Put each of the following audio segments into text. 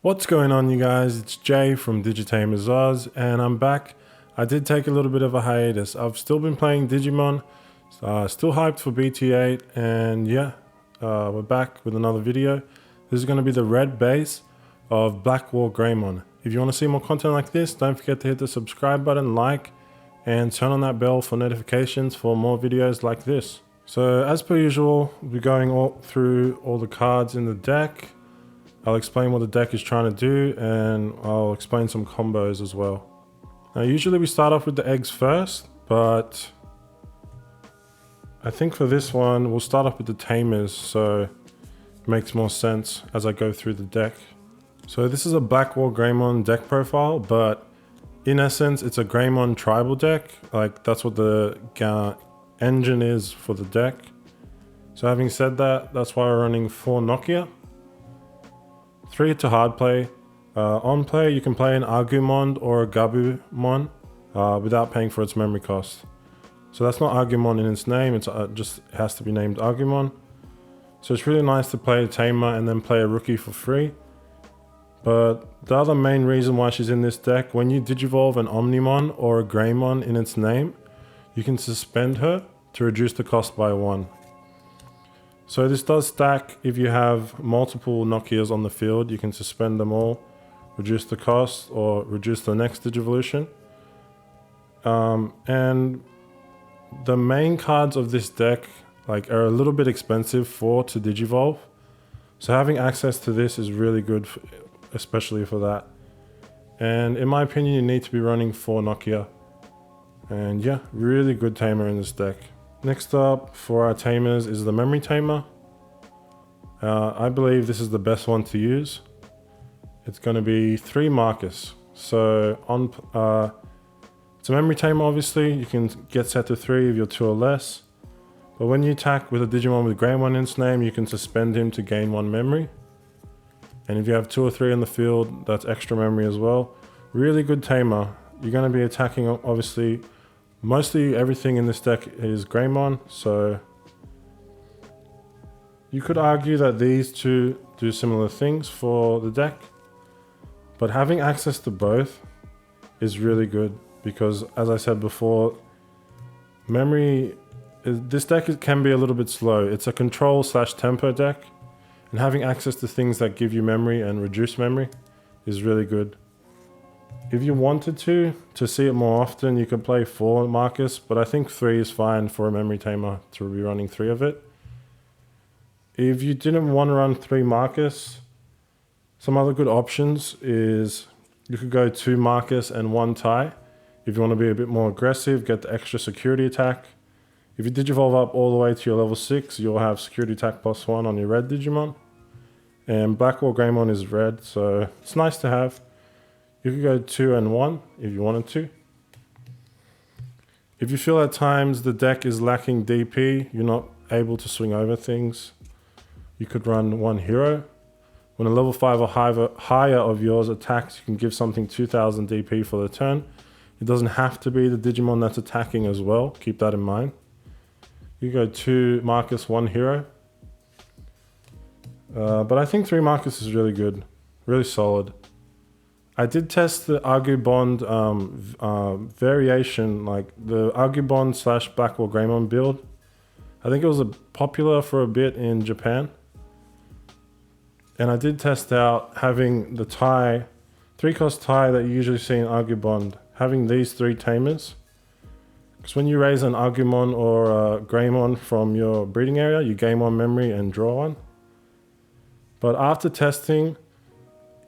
What's going on, you guys? It's Jay from Tamers Oz, and I'm back. I did take a little bit of a hiatus. I've still been playing Digimon, still hyped for BT8, and yeah, we're back with another video. This is going to be the red base of BlackWargreymon. If you want to see more content like this, don't forget to hit the subscribe button, like, and turn on that bell for notifications for more videos like this. So as per usual, we're going through all the cards in the deck. I'll explain what the deck is trying to do, and I'll explain some combos as well. Now usually we start off with the eggs first, but I think for this one we'll start off with the Tamers, so it makes more sense as I go through the deck. So this is a BlackWargreymon deck profile, but in essence it's a Greymon tribal deck. Like, that's what the engine is for the deck. So having said that, that's why we're running 4 Nokia. 3 to hard play. On play, you can play an Agumon or a Gabumon without paying for its memory cost. So that's not Agumon in its name, it just has to be named Agumon. So it's really nice to play a Tamer and then play a rookie for free. But the other main reason why she's in this deck, when you digivolve an Omnimon or a Greymon in its name, you can suspend her to reduce the cost by 1. So this does stack. If you have multiple Nokias on the field, you can suspend them all, reduce the cost, or reduce the next Digivolution. And the main cards of this deck are a little bit expensive to Digivolve. So having access to this is really good, especially for that. And in my opinion, you need to be running 4 Nokia. And yeah, really good Tamer in this deck. Next up for our Tamers is the Memory Tamer. I believe this is the best one to use. It's going to be 3 Marcus. So it's a Memory Tamer, obviously. You can get set to 3 if you're 2 or less. But when you attack with a Digimon with Greymon in its name, you can suspend him to gain 1 memory. And if you have 2 or 3 in the field, that's extra memory as well. Really good Tamer. You're going to be attacking, obviously. Mostly everything in this deck is Greymon, so you could argue that these two do similar things for the deck, but having access to both is really good because, as I said before, this deck can be a little bit slow. It's a control/tempo deck, and having access to things that give you memory and reduce memory is really good. If you wanted to see it more often, you could play 4 Marcus, but I think 3 is fine for a Memory Tamer to be running 3 of it. If you didn't want to run 3 Marcus, some other good options is you could go 2 Marcus and 1 Tai. If you want to be a bit more aggressive, get the extra security attack. If you Digivolve up all the way to your level 6, you'll have security attack +1 on your red Digimon. And BlackWargreymon is red, so it's nice to have. You could go 2 and 1 if you wanted to. If you feel at times the deck is lacking DP, you're not able to swing over things, you could run 1 hero. When a level 5 or higher of yours attacks, you can give something 2000 DP for the turn. It doesn't have to be the Digimon that's attacking as well, keep that in mind. You go 2 Marcus, 1 hero. But I think 3 Marcus is really good, really solid. I did test the Agumon variation, like the Agumon / BlackWargreymon build. I think it was popular for a bit in Japan. And I did test out having the 3-cost Tai that you usually see in Agumon, having these 3 Tamers. Because when you raise an Agumon or a Greymon from your breeding area, you gain 1 memory and draw 1. But after testing,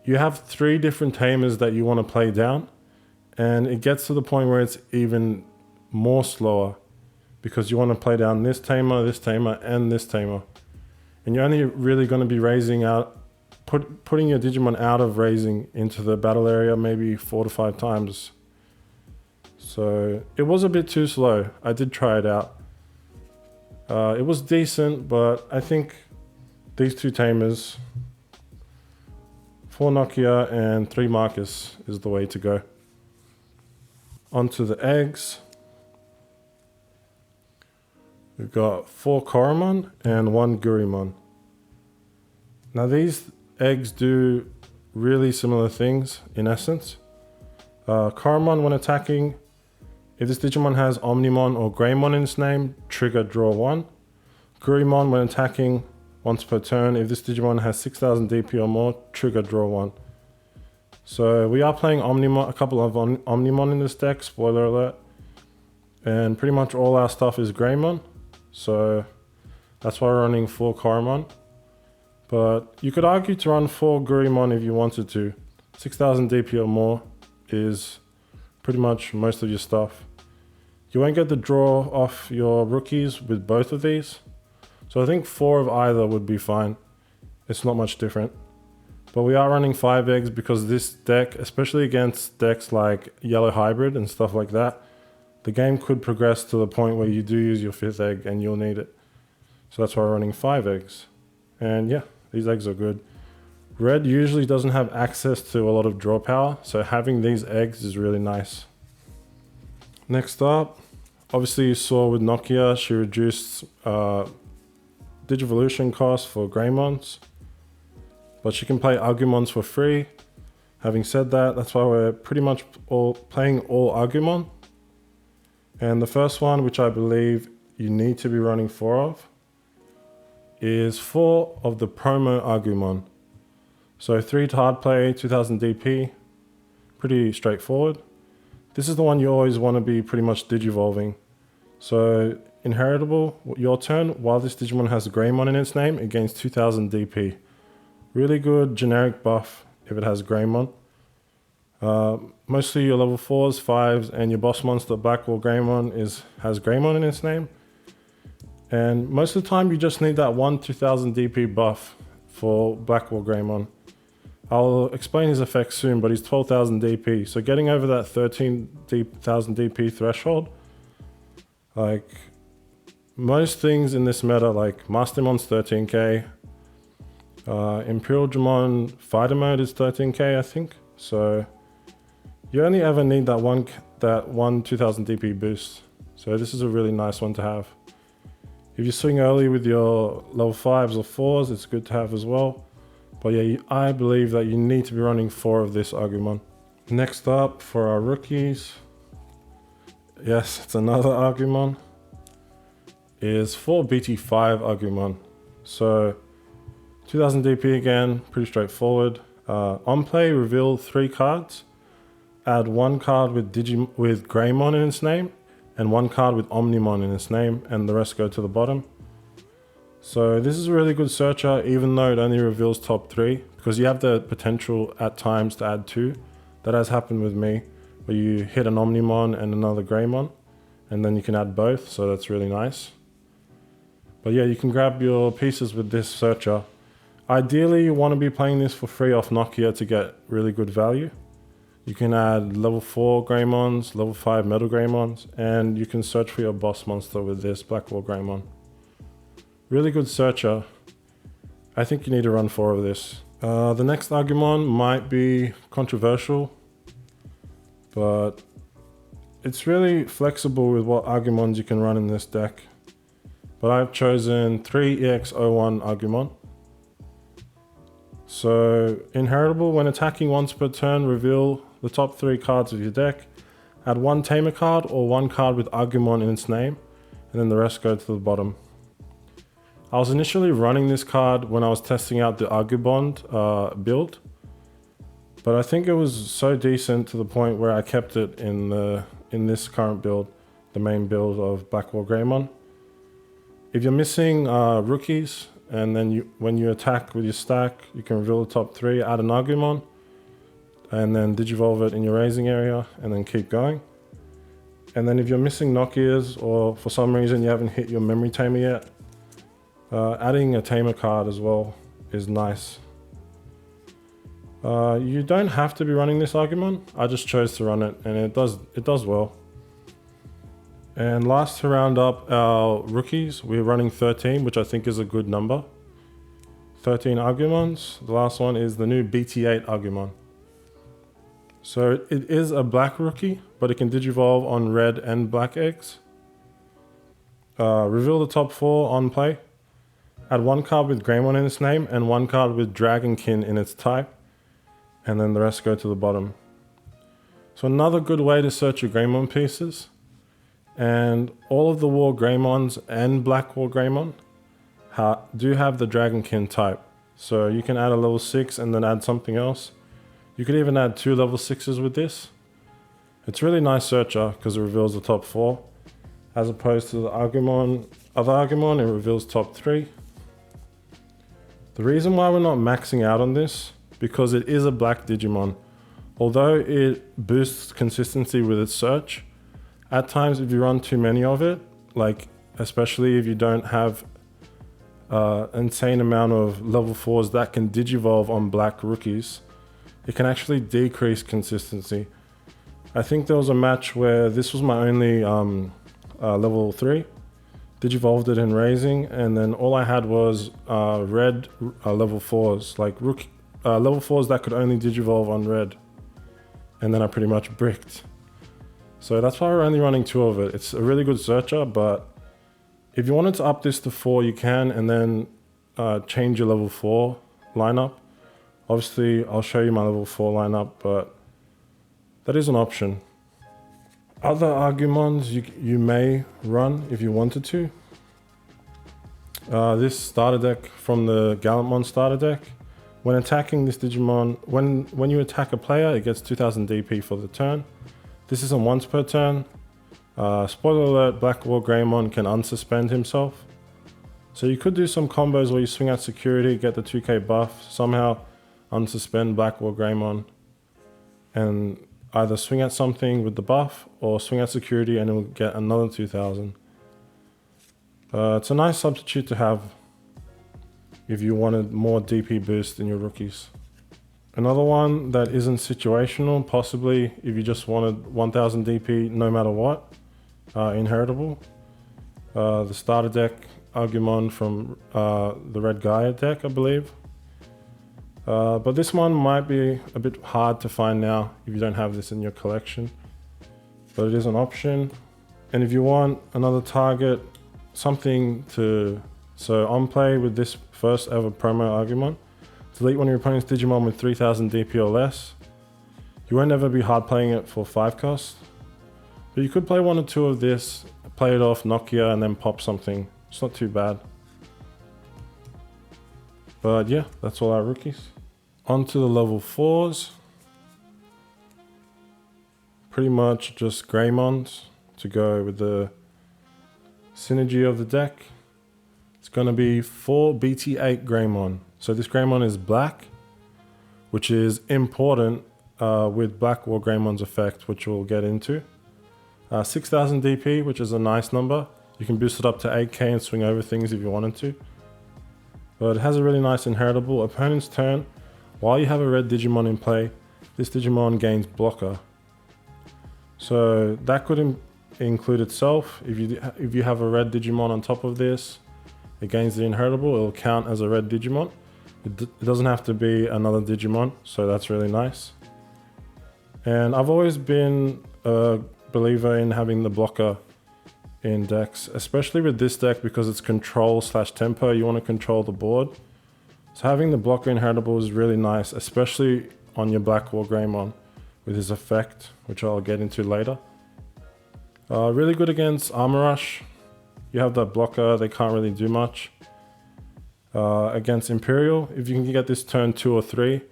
you have 3 different Tamers that you want to play down, and it gets to the point where it's even more slower because you want to play down this Tamer, and this Tamer. And you're only really going to be raising out, putting your Digimon out of raising into the battle area maybe 4 to 5 times. So it was a bit too slow. I did try it out. It was decent, but I think these 2 Tamers, 4 Nokia and 3 Marcus is the way to go. Onto the eggs. We've got 4 Koromon and 1 Gurimon. Now these eggs do really similar things in essence. Coromon, when attacking, if this Digimon has Omnimon or Greymon in its name, trigger draw 1. Greymon, when attacking once per turn, if this Digimon has 6000 DP or more, trigger draw 1. So we are playing Omnimon, a couple of Omnimon in this deck, spoiler alert. And pretty much all our stuff is Greymon. So that's why we're running 4 Coromon. But you could argue to run 4 Greymon if you wanted to. 6000 DP or more is pretty much most of your stuff. You won't get the draw off your rookies with both of these. So I think 4 of either would be fine. It's not much different. But we are running 5 eggs because this deck, especially against decks like Yellow Hybrid and stuff like that, the game could progress to the point where you do use your 5th egg and you'll need it. So that's why we're running 5 eggs. And yeah, these eggs are good. Red usually doesn't have access to a lot of draw power, so having these eggs is really nice. Next up, obviously you saw with Nokia, she reduced Digivolution cost for Greymons, but she can play Agumons for free. Having said that, that's why we're pretty much playing all Agumon. And the first one, which I believe you need to be running 4 of, is 4 of the promo Agumon. So 3 to hard play, 2000 DP, pretty straightforward. This is the one you always want to be pretty much digivolving. So inheritable, your turn, while this Digimon has Greymon in its name, it gains 2000 DP. Really good generic buff if it has Greymon. Mostly your level 4s, 5s, and your boss monster BlackWargreymon has Greymon in its name. And most of the time you just need that 2000 DP buff for BlackWargreymon. I'll explain his effects soon, but he's 12,000 DP. So getting over that 13,000 DP threshold, like most things in this meta, like Mastermon's 13k, Imperial Dramon Fighter Mode is 13k, I think. So you only ever need that one 2000 DP boost. So this is a really nice one to have. If you swing early with your level 5s or 4s, it's good to have as well. But yeah, I believe that you need to be running 4 of this Agumon. Next up for our rookies, yes, it's another Agumon, is 4 BT5 Agumon. So 2000 DP again, pretty straightforward. On play, reveal 3 cards. Add 1 card with Greymon in its name, and 1 card with Omnimon in its name, and the rest go to the bottom. So this is a really good searcher, even though it only reveals top 3, because you have the potential at times to add 2. That has happened with me, where you hit an Omnimon and another Greymon, and then you can add both, so that's really nice. But yeah, you can grab your pieces with this searcher. Ideally, you want to be playing this for free off Nokia to get really good value. You can add level 4 Greymons, level 5 Metal Greymons, and you can search for your boss monster with this BlackWargreymon. Really good searcher. I think you need to run 4 of this. The next Agumon might be controversial, but it's really flexible with what Agumons you can run in this deck. But I've chosen 3 EX01 Agumon. So inheritable, when attacking once per turn, reveal the top 3 cards of your deck. Add 1 Tamer card or 1 card with Agumon in its name, and then the rest go to the bottom. I was initially running this card when I was testing out the Agubond build, but I think it was so decent to the point where I kept it in this current build, the main build of BlackWargreymon. If you're missing rookies, and then when you attack with your stack, you can reveal the top 3, add an Agumon, and then digivolve it in your raising area, and then keep going. And then if you're missing Nokias, or for some reason you haven't hit your memory tamer yet, adding a tamer card as well is nice. You don't have to be running this Agumon. I just chose to run it, and it does well. And last to round up our rookies, we're running 13, which I think is a good number. 13 Agumons. The last one is the new BT8 Agumon. So it is a black rookie, but it can digivolve on red and black eggs. Reveal the top 4 on play. Add 1 card with Greymon in its name and 1 card with Dragonkin in its type. and then the rest go to the bottom. So another good way to search your Greymon pieces, and all of the WarGreymons and BlackWargreymon do have the Dragonkin type. So you can add a level 6 and then add something else. You could even add 2 level 6s with this. It's a really nice searcher because it reveals the top 4. As opposed to the other Agumon, it reveals top 3. The reason why we're not maxing out on this, because it is a black Digimon. Although it boosts consistency with its search, at times if you run too many of it, like especially if you don't have insane amount of level 4s that can digivolve on black rookies, it can actually decrease consistency. I think there was a match where this was my only level 3, digivolved it in raising, and then all I had was red level 4s, like level 4s that could only digivolve on red. And then I pretty much bricked. So that's why we're only running 2 of it. It's a really good searcher, but if you wanted to up this to 4, you can, and then change your level 4 lineup. Obviously, I'll show you my level 4 lineup, but that is an option. Other Agumons you may run if you wanted to. This starter deck from the Gallantmon starter deck. When attacking this Digimon, when you attack a player, it gets 2000 DP for the turn. This isn't once per turn. Spoiler alert, BlackWargreymon can unsuspend himself. So you could do some combos where you swing out security, get the 2k buff, somehow unsuspend BlackWargreymon, and either swing at something with the buff or swing at security and it will get another 2000. It's a nice substitute to have if you wanted more DP boost in your rookies. Another one that isn't situational, possibly if you just wanted 1000 DP no matter what, inheritable. The starter deck Agumon from the Red Gaia deck, I believe. But this one might be a bit hard to find now if you don't have this in your collection. But it is an option. And if you want another target, something to... So on play with this first ever promo Agumon, delete one of your opponent's Digimon with 3000 DP or less. You won't ever be hard playing it for 5 cost. But you could play 1 or 2 of this, play it off Nokia and then pop something. It's not too bad. But yeah, that's all our rookies. On to the level 4s. Pretty much just Greymons to go with the synergy of the deck. It's going to be 4 BT8 Greymon. So this Greymon is black, which is important with BlackWargreymon effect, which we'll get into. 6000 DP, which is a nice number. You can boost it up to 8k and swing over things if you wanted to. But it has a really nice inheritable. Opponent's turn, while you have a red Digimon in play, this Digimon gains blocker. So that could include itself. If you have a red Digimon on top of this, it gains the inheritable. It'll count as a red Digimon. It doesn't have to be another Digimon, so that's really nice. And I've always been a believer in having the blocker in decks, especially with this deck because it's control/tempo. You want to control the board. So having the blocker inheritable is really nice, especially on your BlackWargreymon with his effect, which I'll get into later. Really good against Armor Rush. You have that blocker, they can't really do much. Against Imperial, if you can get this turn 2 or 3,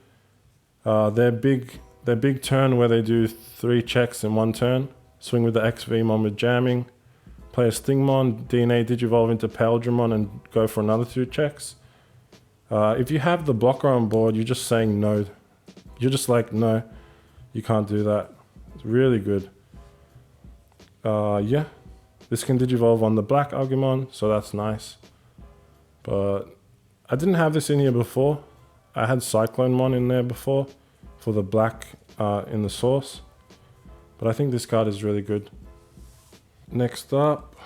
their big turn where they do 3 checks in 1 turn, swing with the XVmon with jamming, play a Stingmon, DNA Digivolve into Paildramon and go for another 2 checks. If you have the blocker on board, you're just saying no. You're just like, no, you can't do that. It's really good. Yeah, this can Digivolve on the black Agumon, so that's nice. But I didn't have this in here before. I had Cyclonemon in there before for the black in the source. But I think this card is really good. Next up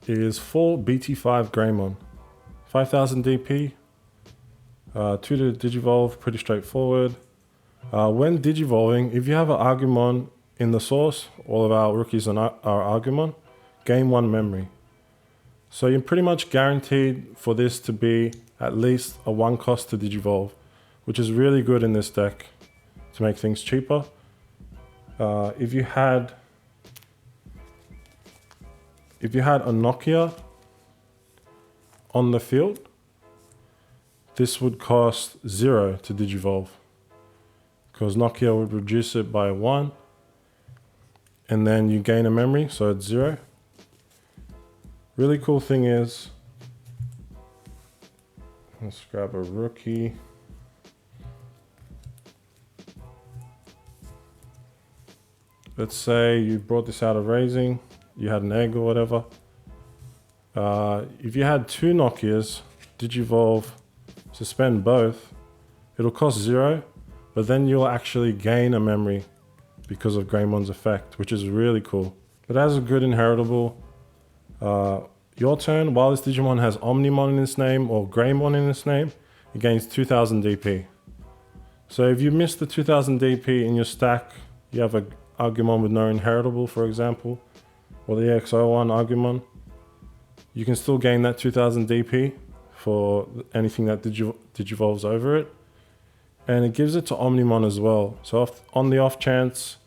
is 4 BT5 Greymon. 5000 DP, 2 to Digivolve, pretty straightforward. When Digivolving, if you have an Agumon in the source, all of our rookies are Agumon, gain 1 memory. So you're pretty much guaranteed for this to be at least a 1 cost to digivolve, which is really good in this deck to make things cheaper. If you had a Nokia on the field, this would cost 0 to digivolve, because Nokia would reduce it by 1, and then you gain a memory, so it's 0. Really cool thing is, let's grab a rookie. Let's say you brought this out of raising, you had an egg or whatever. If you had 2 Nokias, digivolve, suspend both, it'll cost 0, but then you'll actually gain a memory because of Greymon's effect, which is really cool. It has a good inheritable. Your turn, while this Digimon has Omnimon in its name or Greymon in its name, it gains 2000 DP. So if you miss the 2000 DP in your stack, you have a Agumon with no inheritable, for example, or the EX01 Agumon, you can still gain that 2000 DP for anything that digivolves over it. And it gives it to Omnimon as well. So on the off chance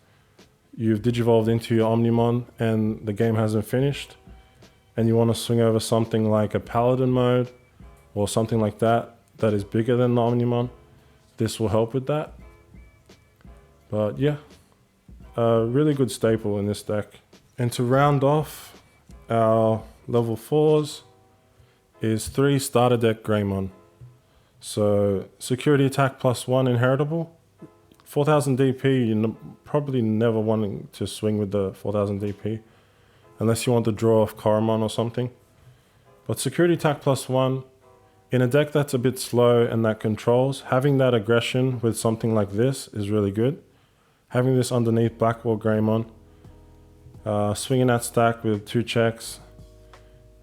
you've digivolved into your Omnimon and the game hasn't finished, and you want to swing over something like a Paladin mode or something like that that is bigger than the Omnimon, this will help with that. But yeah, a really good staple in this deck. And to round off our level 4s is 3 starter deck Greymon. So security attack +1 inheritable, 4000 DP, you're probably never wanting to swing with the 4000 DP unless you want to draw off Koromon or something. But security attack +1, in a deck that's a bit slow and that controls, having that aggression with something like this is really good. Having this underneath BlackWargreymon, swinging that stack with 2 checks,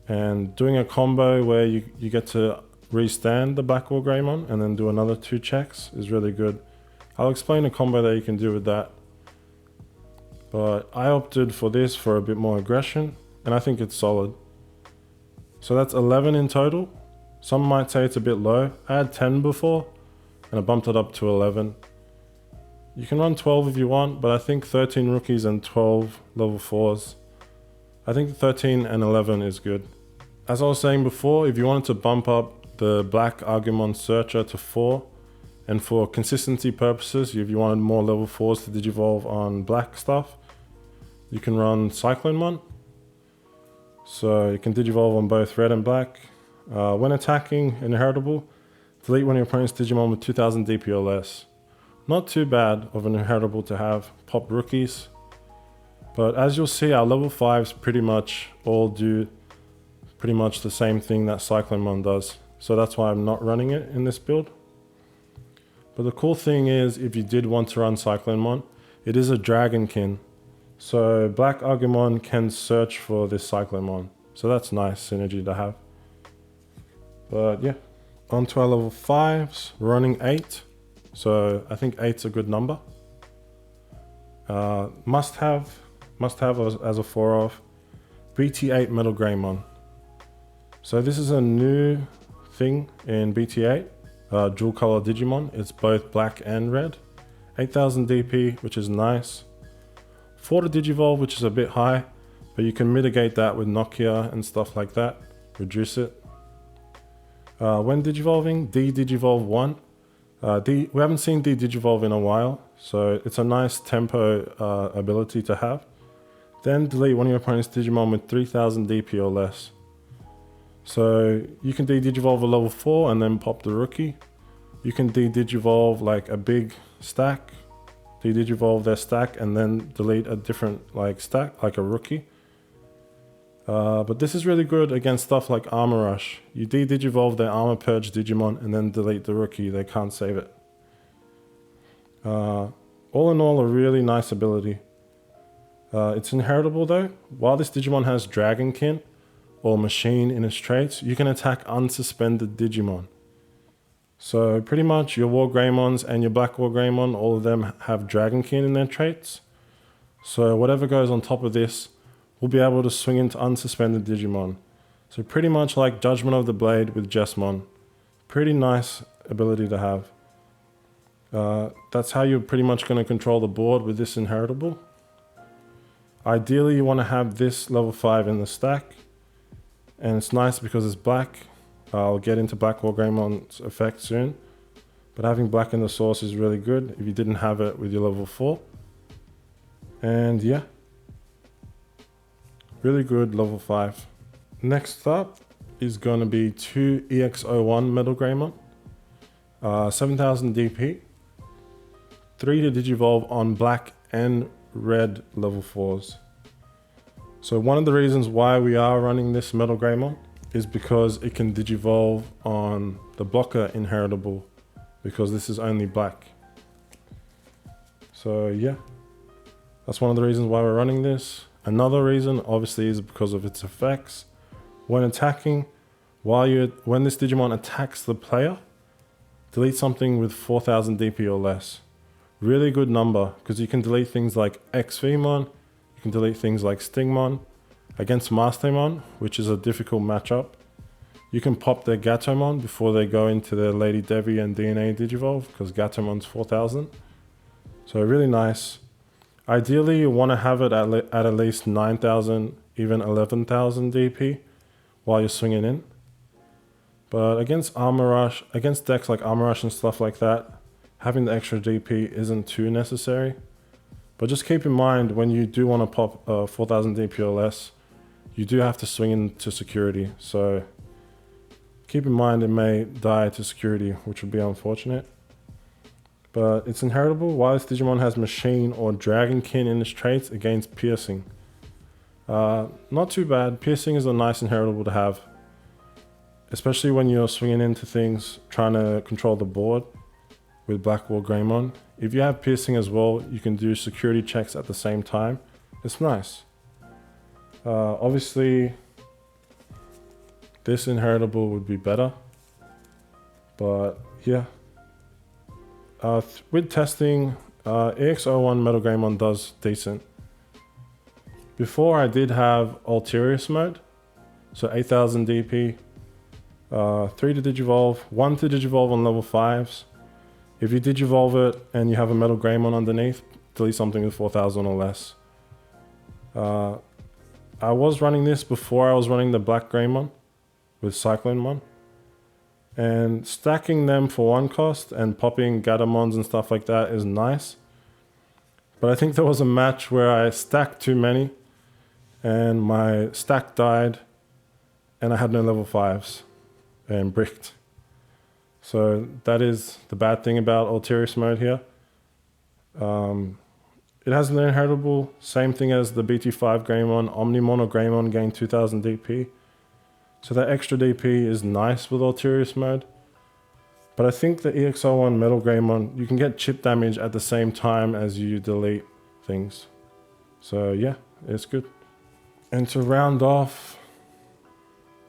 and doing a combo where you get to restand the BlackWargreymon and then do another 2 checks is really good. I'll explain a combo that you can do with that. But I opted for this for a bit more aggression, and I think it's solid. So that's 11 in total. Some might say it's a bit low. I had 10 before, and I bumped it up to 11. You can run 12 if you want, but I think 13 rookies and 12 level 4s. I think 13 and 11 is good. As I was saying before, if you wanted to bump up the Black Agumon Searcher to 4, and for consistency purposes, if you wanted more level 4s to digivolve on black stuff, you can run Cyclonemon. So you can digivolve on both red and black. When attacking inheritable, delete one of your opponent's Digimon with 2000 DP or less. Not too bad of an inheritable to have, pop rookies. But as you'll see, our level 5s pretty much all do pretty much the same thing that Cyclonemon does. So that's why I'm not running it in this build. But the cool thing is, if you did want to run Cyclonemon, it is a Dragonkin. So Black Agumon can search for this Cyclonemon. So that's nice synergy to have. But yeah, on to our level 5s, we're running 8. So I think 8's a good number. Must have as a 4-off, BT8 BlackWargreymon. So this is a new thing in BT8, dual color Digimon. It's both black and red. 8000 DP, which is nice. 4 to digivolve, which is a bit high, but you can mitigate that with Nokia and stuff like that. Reduce it. When digivolving, D-digivolve 1. We haven't seen D-digivolve in a while, so it's a nice tempo ability to have. Then delete one of your opponent's Digimon with 3000 DP or less. So you can D-digivolve a level 4 and then pop the rookie. You can D-digivolve like a big stack, D-digivolve their stack and then delete a different stack, like a rookie. But this is really good against stuff like Armor Rush. You D-digivolve their Armor Purge Digimon and then delete the rookie, they can't save it. All in all, a really nice ability. It's inheritable though. While this Digimon has Dragonkin or Machine in its traits, you can attack unsuspended Digimon. So pretty much your Wargreymons and your BlackWargreymon, all of them have Dragonkin in their traits. So whatever goes on top of this will be able to swing into unsuspended Digimon. So pretty much like Judgment of the Blade with Jesmon. Pretty nice ability to have. That's how you're pretty much going to control the board with this inheritable. Ideally, you want to have this level 5 in the stack. And it's nice because it's black. I'll get into BlackWargreymon's effect soon. But having black in the source is really good if you didn't have it with your level 4. And yeah. Really good level 5. Next up is going to be 2 EX01 BlackWargreymon. 7000 DP. 3 to Digivolve on black and red level 4s. So one of the reasons why we are running this BlackWargreymon is because it can Digivolve on the blocker inheritable, because this is only black. So yeah, that's one of the reasons why we're running this. Another reason obviously is because of its effects. When attacking, when this Digimon attacks the player, delete something with 4000 DP or less. Really good number, because you can delete things like XVmon, you can delete things like Stingmon. Against Mastermon, which is a difficult matchup, you can pop their Gatomon before they go into their Lady Devi and DNA Digivolve, because Gatomon's 4000. So really nice. Ideally, you want to have it at least 9000, even 11,000 DP while you're swinging in. But against Armor Rush, against decks like Armor Rush and stuff like that, having the extra DP isn't too necessary. But just keep in mind, when you do want to pop 4000 DP or less, you do have to swing into security. So keep in mind it may die to security, which would be unfortunate. But it's inheritable. While this Digimon has Machine or Dragonkin in its traits against Piercing. Not too bad. Piercing is a nice inheritable to have, especially when you're swinging into things trying to control the board with BlackWargreymon. If you have Piercing as well, you can do security checks at the same time. It's nice. Obviously, this inheritable would be better, but yeah. With testing, EX01 BlackWargreymon does decent. Before I did have Ulterius mode, so 8000 DP, 3 to Digivolve, 1 to Digivolve on level 5s. If you Digivolve it and you have a BlackWargreymon underneath, delete something with 4000 or less. I was running this before I was running the BlackWargreymon with Cyclonemon. And stacking them for 1 cost and popping Gatomons and stuff like that is nice. But I think there was a match where I stacked too many and my stack died and I had no level 5s and bricked. So that is the bad thing about Ulterius mode here. It has an inheritable, same thing as the BT5 Greymon. Omnimon or Greymon gain 2000 DP. So that extra DP is nice with Ulterius mode. But I think the EX01 BlackWargreymon, you can get chip damage at the same time as you delete things. So yeah, it's good. And to round off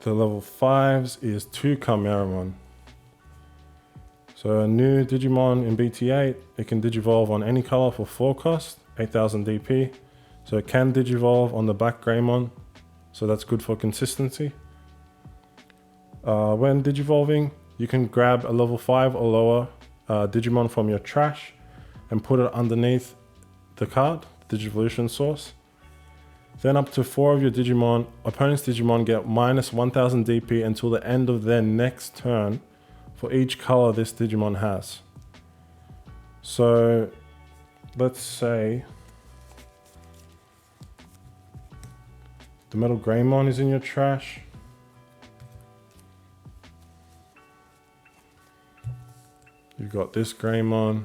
the level 5s is 2 Chimeramon. So a new Digimon in BT8, it can Digivolve on any color for 4 cost, 8000 DP. So it can Digivolve on the BlackWargreymon, so that's good for consistency. When Digivolving, you can grab a level 5 or lower Digimon from your trash and put it underneath the card, the Digivolution source. Then up to 4 of your Digimon, opponent's Digimon get minus 1000 DP until the end of their next turn for each color this Digimon has. So let's say the BlackWargreymon is in your trash. You've got this Greymon,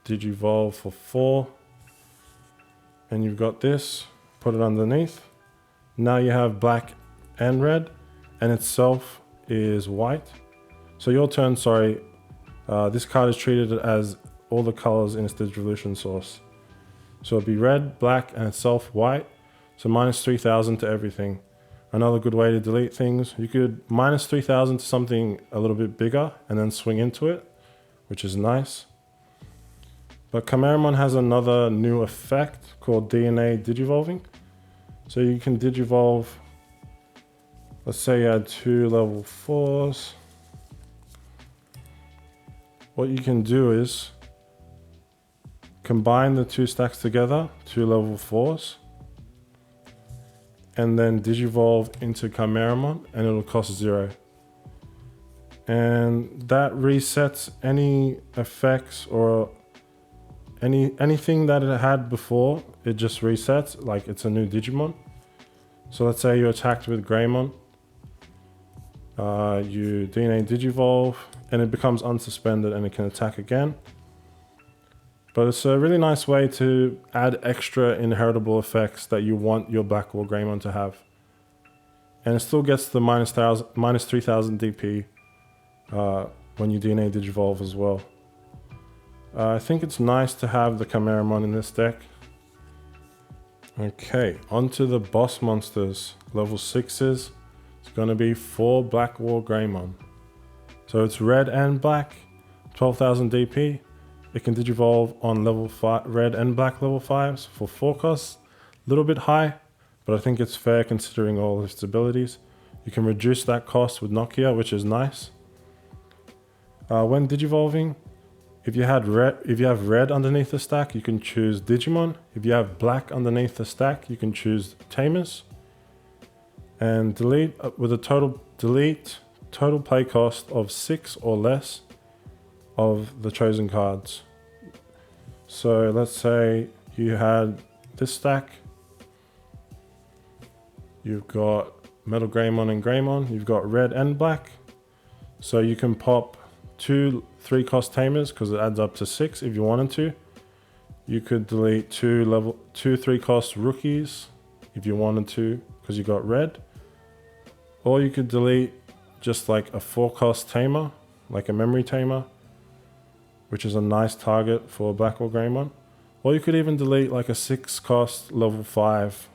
Digivolve for 4. And you've got this, put it underneath. Now you have black and red, and itself is white. So your turn, sorry, this card is treated as all the colors in its Digivolution source. So it'd be red, black, and itself white. So minus 3000 to everything. Another good way to delete things, you could minus 3000 to something a little bit bigger and then swing into it, which is nice. But Chimeramon has another new effect called DNA Digivolving. So you can Digivolve, let's say you had 2 level 4s. what you can do is combine the 2 stacks together, 2 level 4s, and then digivolve into Chimeramon, and it'll cost 0. And that resets any effects or anything that it had before. It just resets like it's a new Digimon. So let's say you're attacked with Greymon, you DNA Digivolve, and it becomes unsuspended and it can attack again. But it's a really nice way to add extra inheritable effects that you want your BlackWargreymon to have. And it still gets the minus 3000 DP when you DNA Digivolve as well. I think it's nice to have the Chimeramon in this deck. Okay, onto the boss monsters. Level 6s. It's going to be 4 BlackWargreymon. So it's red and black, 12,000 DP. It can digivolve on level 5, red and black level 5s for 4 costs. A little bit high, but I think it's fair considering all its abilities. You can reduce that cost with Nokia, which is nice. When digivolving, if you have red underneath the stack, you can choose Digimon. If you have black underneath the stack, you can choose Tamers. And delete with a total play cost of 6 or less of the chosen cards. So let's say you had this stack. You've got Metal Greymon and Greymon. You've got red and black. So you can pop 2 3-cost Tamers because it adds up to 6 if you wanted to. You could delete 2 3-cost rookies if you wanted to because you got red. Or you could delete just like a 4-cost Tamer, like a memory Tamer, which is a nice target for BlackWargreymon. Or you could even delete like a 6-cost level 5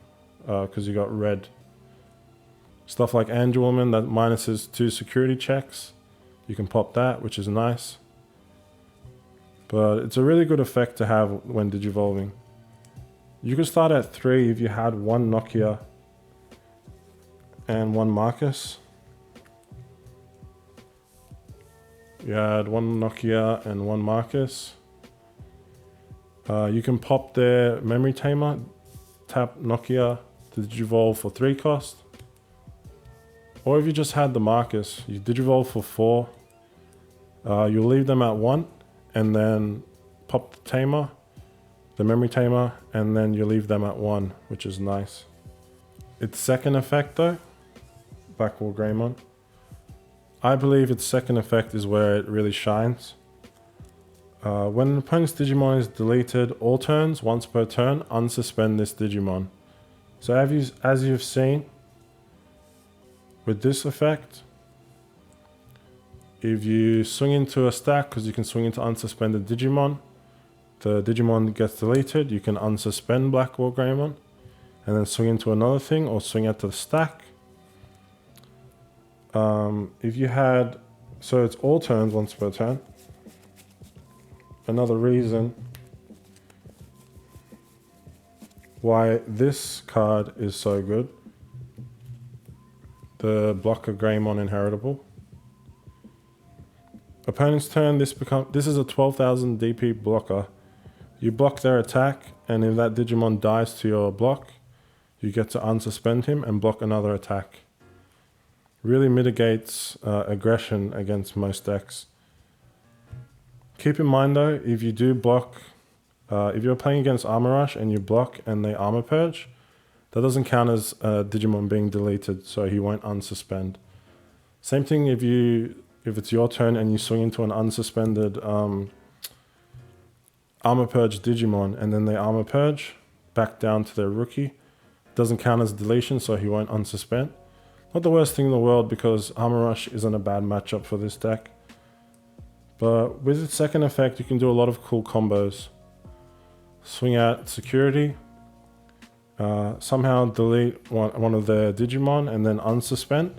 because you got red. Stuff like Angelwoman that minuses 2 security checks. You can pop that, which is nice. But it's a really good effect to have when digivolving. You could start at 3 if you had 1 Nokia and 1 Marcus. You had 1 Nokia and 1 Marcus. You can pop their memory tamer, tap Nokia to digivolve for 3 cost. Or if you just had the Marcus, you digivolve for 4. You'll leave them at 1 and then pop the tamer, the memory tamer, and then you leave them at 1, which is nice. Its second effect though, BlackWargreymon, I believe its second effect is where it really shines. When an opponent's Digimon is deleted all turns, once per turn, unsuspend this Digimon. So as you've seen, with this effect, if you swing into a stack, because you can swing into unsuspended Digimon, the Digimon gets deleted, you can unsuspend BlackWargreymon, and then swing into another thing, or swing out to the stack. If you had, so it's all turns, once per turn. Another reason why this card is so good, the BlackWargreymon inheritable. Opponent's turn, this is a 12,000 DP blocker. You block their attack, and if that Digimon dies to your block, you get to unsuspend him and block another attack. Really mitigates aggression against most decks. Keep in mind though, if you do block, if you're playing against Armor Rush and you block and they Armor Purge, that doesn't count as Digimon being deleted, so he won't unsuspend. Same thing if it's your turn and you swing into an unsuspended Armor Purge Digimon and then they Armor Purge back down to their rookie, doesn't count as deletion, so he won't unsuspend. Not the worst thing in the world because Armor Rush isn't a bad matchup for this deck. But with its second effect, you can do a lot of cool combos. Swing out security, somehow delete one of their Digimon and then unsuspend,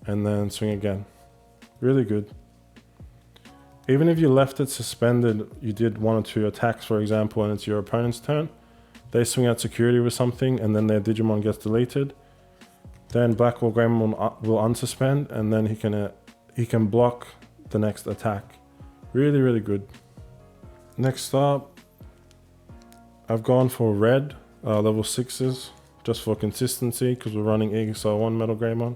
and then swing again. Really good. Even if you left it suspended, you did 1 or 2 attacks, for example, and it's your opponent's turn, they swing out security with something and then their Digimon gets deleted. Then BlackWargreymon will unsuspend, and then he can block the next attack. Really, really good. Next up, I've gone for red, level 6s, just for consistency, because we're running EXO1 Metal Greymon.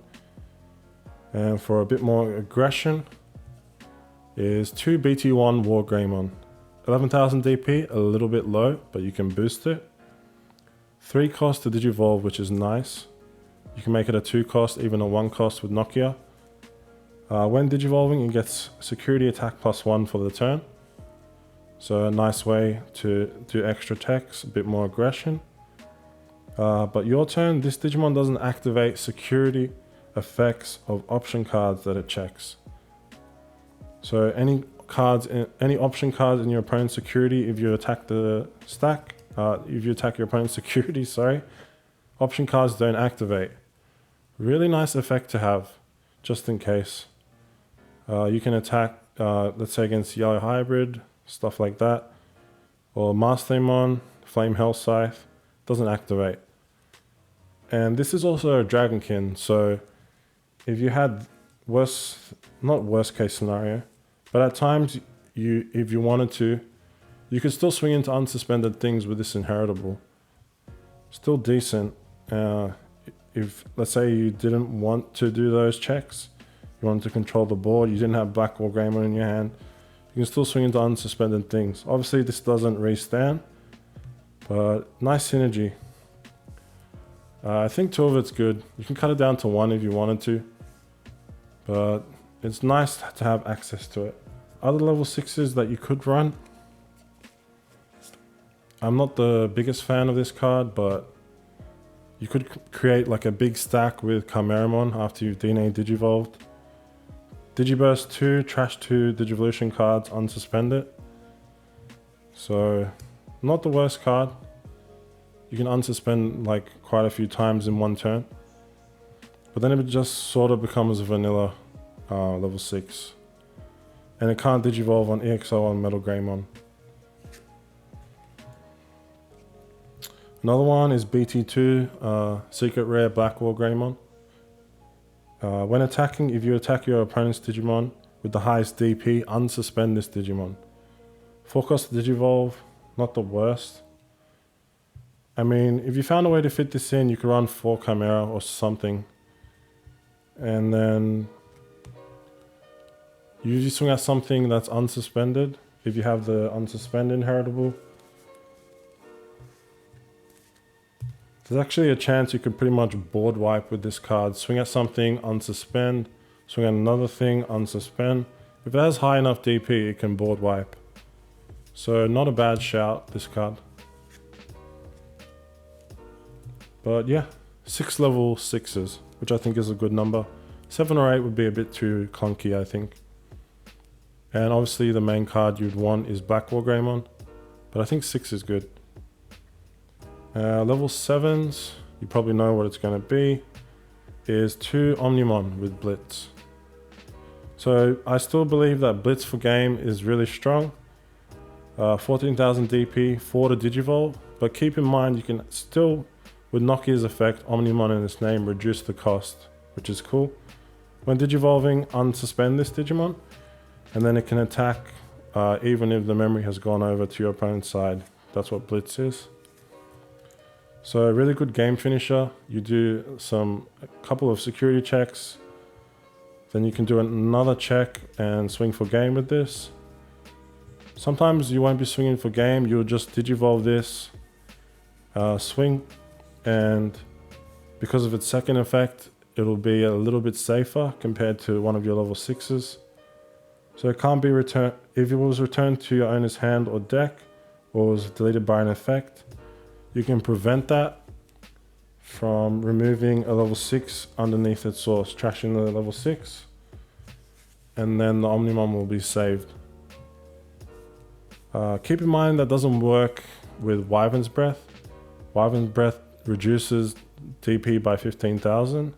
And for a bit more aggression, is 2 BT1 BlackWargreymon. 11,000 DP, a little bit low, but you can boost it. 3 cost to Digivolve, which is nice. You can make it a 2 cost, even a 1 cost with Nokia. When Digivolving, it gets security attack +1 for the turn. So a nice way to do extra attacks, a bit more aggression. But your turn, this Digimon doesn't activate security effects of option cards that it checks. So any option cards in your opponent's security, if you attack the stack, if you attack your opponent's security, sorry, option cards don't activate. Really nice effect to have, just in case. You can attack, let's say against Yellow Hybrid, stuff like that. Or Mastermon, Flame Hell Scythe, doesn't activate. And this is also a Dragonkin, so if you had not worst case scenario, but at times if you wanted to, you could still swing into unsuspended things with this inheritable. Still decent. If, let's say you didn't want to do those checks, you wanted to control the board, you didn't have BlackWargreymon in your hand, you can still swing into unsuspended things. Obviously this doesn't restand, but nice synergy. I think 2 of it's good. You can cut it down to 1 if you wanted to, but it's nice to have access to it. Other level 6s that you could run, I'm not the biggest fan of this card, but you could create like a big stack with Chimeramon after you've DNA Digivolved. Digiburst 2, trash 2 Digivolution cards, unsuspend it. So, not the worst card. You can unsuspend like quite a few times in one turn. But then it just sort of becomes a vanilla level 6. And it can't Digivolve on EXO on Metal Greymon. Another one is BT2, Secret Rare BlackWargreymon. When attacking, if you attack your opponent's Digimon with the highest DP, unsuspend this Digimon. 4 cost Digivolve, not the worst. I mean, if you found a way to fit this in, you could run 4 Chimera or something. And then you usually swing at something that's unsuspended, if you have the unsuspend inheritable. There's actually a chance you could pretty much board wipe with this card. Swing at something, unsuspend. Swing at another thing, unsuspend. If it has high enough DP, it can board wipe. So not a bad shout, this card. But yeah, 6 level 6s, which I think is a good number. 7 or 8 would be a bit too clunky, I think. And obviously the main card you'd want is BlackWargreymon, but I think 6 is good. Level 7s, you probably know what it's going to be, is 2 Omnimon with Blitz. So I still believe that Blitz for game is really strong. 14,000 DP, 4 to Digivolve, but keep in mind you can still, with Nokia's effect, Omnimon in its name, reduce the cost, which is cool. When Digivolving, unsuspend this Digimon, and then it can attack even if the memory has gone over to your opponent's side. That's what Blitz is. So a really good game finisher. You do a couple of security checks, then you can do another check and swing for game with this. Sometimes you won't be swinging for game, you'll just Digivolve this, swing, and because of its second effect, it'll be a little bit safer compared to one of your level 6s. So it can't be returned, if it was returned to your owner's hand or deck, or was deleted by an effect, you can prevent that from removing a level 6 underneath its source, trashing the level 6, and then the Omnimon will be saved. Keep in mind that doesn't work with Wyvern's Breath. Wyvern's Breath reduces DP by 15,000,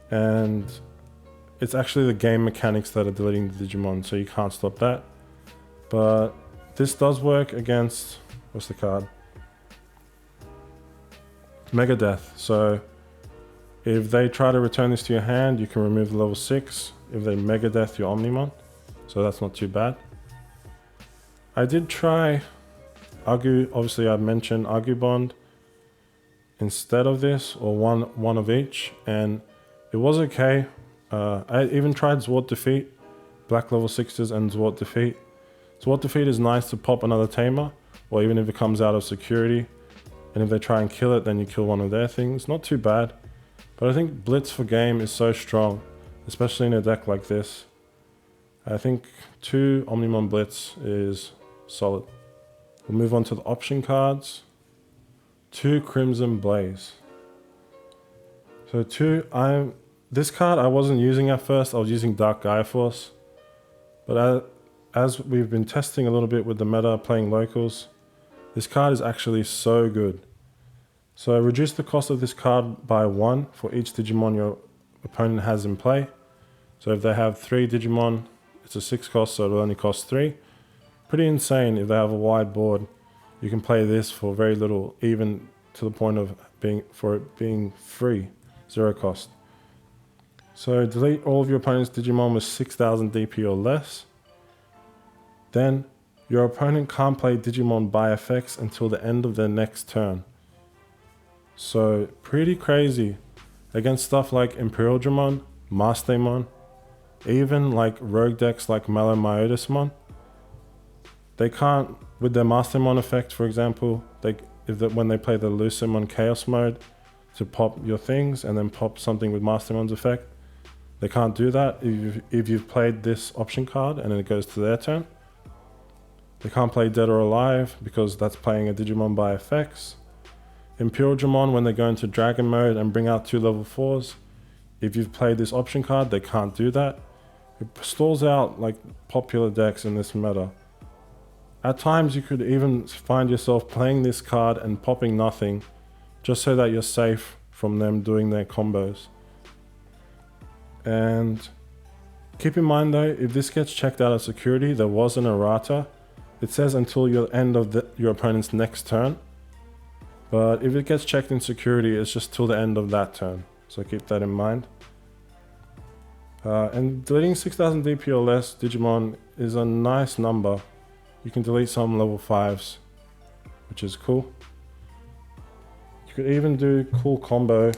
and it's actually the game mechanics that are deleting the Digimon, so you can't stop that. But this does work against, what's the card? Mega Death. So if they try to return this to your hand, you can remove the level 6 if they Mega Death your Omnimon, so that's not too bad. I did try Agu, obviously I mentioned Agu Bond instead of this, or one of each, and it was okay. I even tried Zwart Defeat, Black level 6s and Zwart Defeat. Zwart Defeat is nice to pop another Tamer, or even if it comes out of security, and if they try and kill it, then you kill one of their things. Not too bad, but I think Blitz for game is so strong, especially in a deck like this. I think 2 Omnimon Blitz is solid. We'll move on to the option cards. 2 Crimson Blaze. So this card I wasn't using at first. I was using Dark Gaia Force, but as we've been testing a little bit with the meta, playing locals, this card is actually so good. So reduce the cost of this card by 1 for each Digimon your opponent has in play. So if they have 3 Digimon, it's a 6 cost, so it'll only cost 3. Pretty insane. If they have a wide board, you can play this for very little, even to the point of it being free, 0 cost. So delete all of your opponent's Digimon with 6000 DP or less. Then your opponent can't play Digimon by effects until the end of their next turn. So pretty crazy against stuff like Imperial Dramon, Mastermon, even like rogue decks like Malomyotismon. They can't, with their Mastermon effect, for example, when they play the Lucemon Chaos mode to pop your things and then pop something with Mastermon's effect, they can't do that if you've played this option card and it goes to their turn. They can't play Dead or Alive because that's playing a Digimon by effects. Imperial Dramon, when they go into Dragon mode and bring out 2 level 4s, if you've played this option card, they can't do that. It stalls out like popular decks in this meta. At times you could even find yourself playing this card and popping nothing, just so that you're safe from them doing their combos. And keep in mind though, if this gets checked out of security, there was an errata. It says until your end of your opponent's next turn. But if it gets checked in security, it's just till the end of that turn. So keep that in mind. And deleting 6000 DP or less Digimon is a nice number. You can delete some level 5s, which is cool. You could even do cool combo.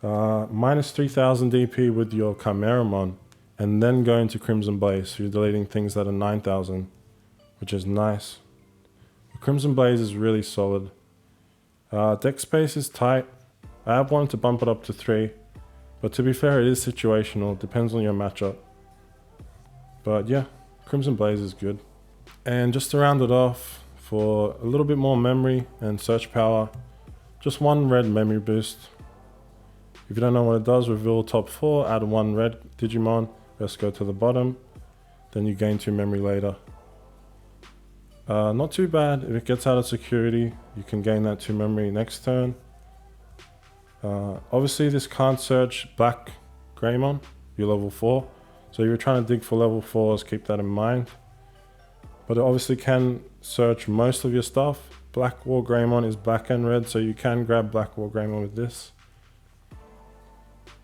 Minus 3000 DP with your Chimeramon, and then go into Crimson Blaze. So you're deleting things that are 9000, which is nice. Crimson Blaze is really solid. Deck space is tight. I have wanted to bump it up to 3, but to be fair, it is situational. Depends on your matchup. But yeah, Crimson Blaze is good. And just to round it off, for a little bit more memory and search power, just 1 red memory boost. If you don't know what it does, reveal top 4, add 1 red Digimon, let's go to the bottom, then you gain 2 memory later. Not too bad. If it gets out of security, you can gain that 2 memory next turn. Obviously this can't search BlackWargreymon, you're level 4. So if you're trying to dig for level 4s, keep that in mind. But it obviously can search most of your stuff. BlackWargreymon is black and red, so you can grab BlackWargreymon with this.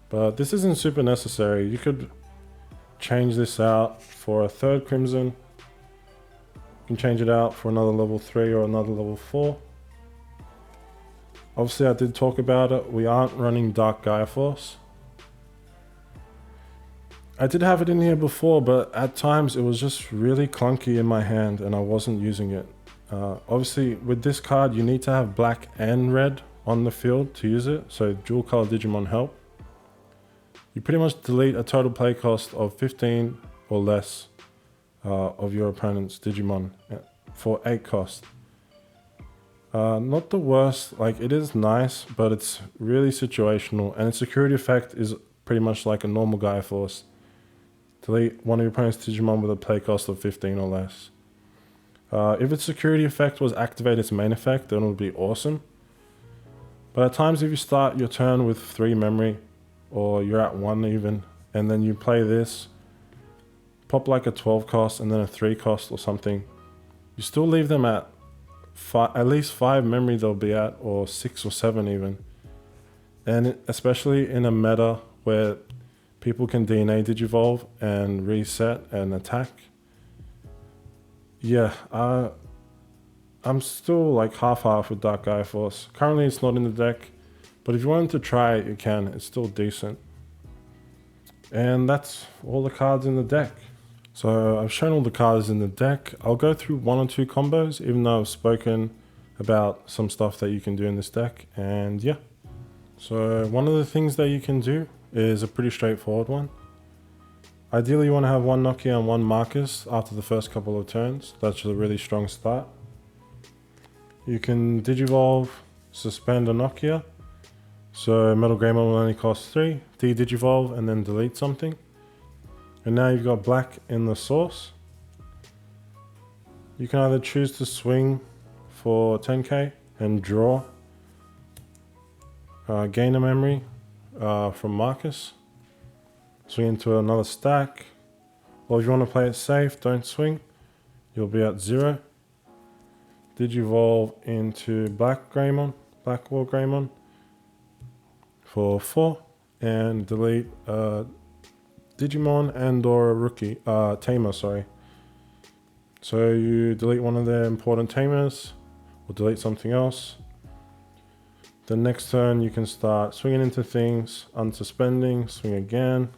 But this isn't super necessary. You could change this out for a 3rd Crimson. You can change it out for another level 3 or another level 4. Obviously I did talk about it. We aren't running Dark Gaia Force. I did have it in here before, but at times it was just really clunky in my hand and I wasn't using it. Obviously with this card you need to have black and red on the field to use it, so dual color Digimon help. You pretty much delete a total play cost of 15 or less of your opponent's Digimon for 8 cost. Not the worst, like it is nice, but it's really situational, and its security effect is pretty much like a normal Gaia Force. Delete one of your opponent's Digimon with a play cost of 15 or less. If its security effect was activate its main effect, then it would be awesome. But at times if you start your turn with 3 memory, or you're at 1 even, and then you play this, pop like a 12 cost and then a 3 cost or something, you still leave them at least 5 memory they'll be at, or 6 or 7 even. And especially in a meta where people can DNA Digivolve and reset and attack. Yeah, I'm still like half-half with Dark Gaia Force. Currently it's not in the deck, but if you wanted to try it, you can. It's still decent. And that's all the cards in the deck. So I've shown all the cards in the deck. I'll go through one or two combos, even though I've spoken about some stuff that you can do in this deck. And yeah, so one of the things that you can do is a pretty straightforward one. Ideally you want to have one Nokia and one Marcus after the first couple of turns. That's a really strong start. You can Digivolve, suspend a Nokia. So Metal Greymon will only cost 3, de-Digivolve and then delete something. And now you've got black in the source. You can either choose to swing for 10k and draw. Gain a memory from Marcus. Swing into another stack. Or if you want to play it safe, don't swing. You'll be at 0. Digivolve into BlackWargreymon for 4 and delete Digimon and or a rookie, Tamer, sorry. So you delete one of their important Tamers or delete something else. The next turn you can start swinging into things, unsuspending, swing again.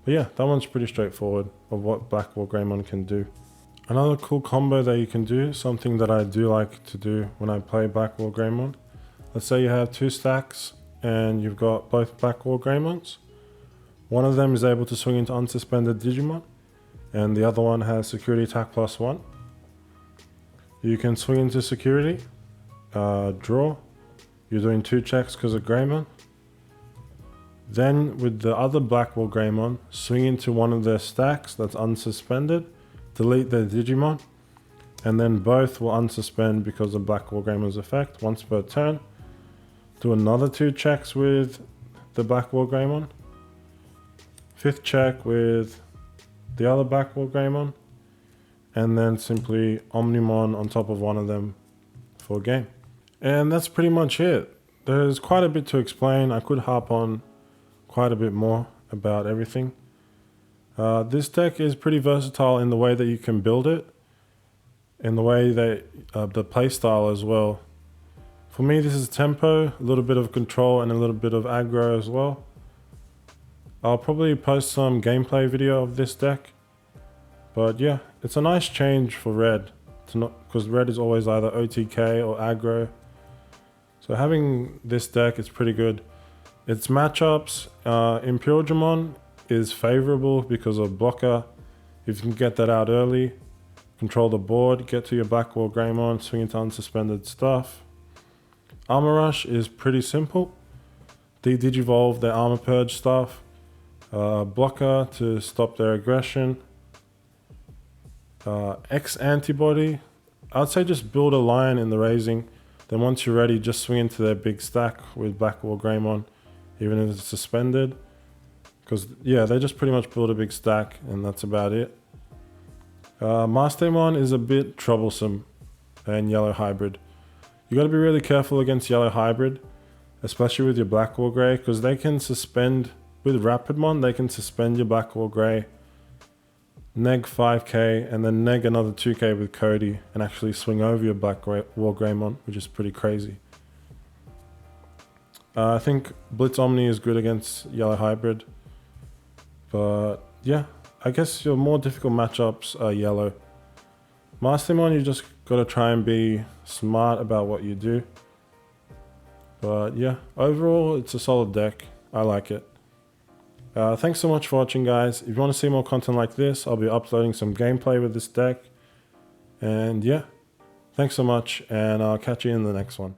But yeah, that one's pretty straightforward of what BlackWargreymon can do. Another cool combo that you can do, something that I do like to do when I play BlackWargreymon. Let's say you have 2 stacks and you've got both BlackWargreymons. One of them is able to swing into unsuspended Digimon and the other one has security attack +1. You can swing into security, draw. You're doing 2 checks because of Greymon. Then with the other BlackWargreymon, swing into one of their stacks that's unsuspended, delete their Digimon, and then both will unsuspend because of BlackWargreymon's effect once per turn. Do another 2 checks with the BlackWargreymon. 5th check with the other BlackWargreymon, and then simply Omnimon on top of one of them for game. And that's pretty much it. There's quite a bit to explain. I could harp on quite a bit more about everything. This deck is pretty versatile in the way that you can build it, in the way that the playstyle as well. For me, this is tempo, a little bit of control and a little bit of aggro as well. I'll probably post some gameplay video of this deck, but yeah, it's a nice change for red, because red is always either OTK or aggro. So having this deck is pretty good. Its matchups, Imperialdramon is favorable because of blocker. If you can get that out early, control the board, get to your BlackWargreymon, swing into unsuspended stuff. Armor Rush is pretty simple. De-Digivolve their Armor Purge stuff. Blocker to stop their aggression. X Antibody, I'd say just build a line in the raising. Then once you're ready, just swing into their big stack with BlackWargreymon, even if it's suspended. Because yeah, they just pretty much build a big stack and that's about it. Mastermon is a bit troublesome and Yellow Hybrid. You got to be really careful against Yellow Hybrid, especially with your BlackWargrey, because they can suspend, with Rapidmon, they can suspend your BlackWargrey, neg 5k, and then neg another 2k with Cody, and actually swing over your BlackWargreymon, which is pretty crazy. I think Blitz Omni is good against Yellow Hybrid, but yeah, I guess your more difficult matchups are Yellow. Mastermon, you just gotta try and be smart about what you do. But yeah, overall, it's a solid deck. I like it. Thanks so much for watching, guys. If you want to see more content like this, I'll be uploading some gameplay with this deck. And yeah, thanks so much, and I'll catch you in the next one.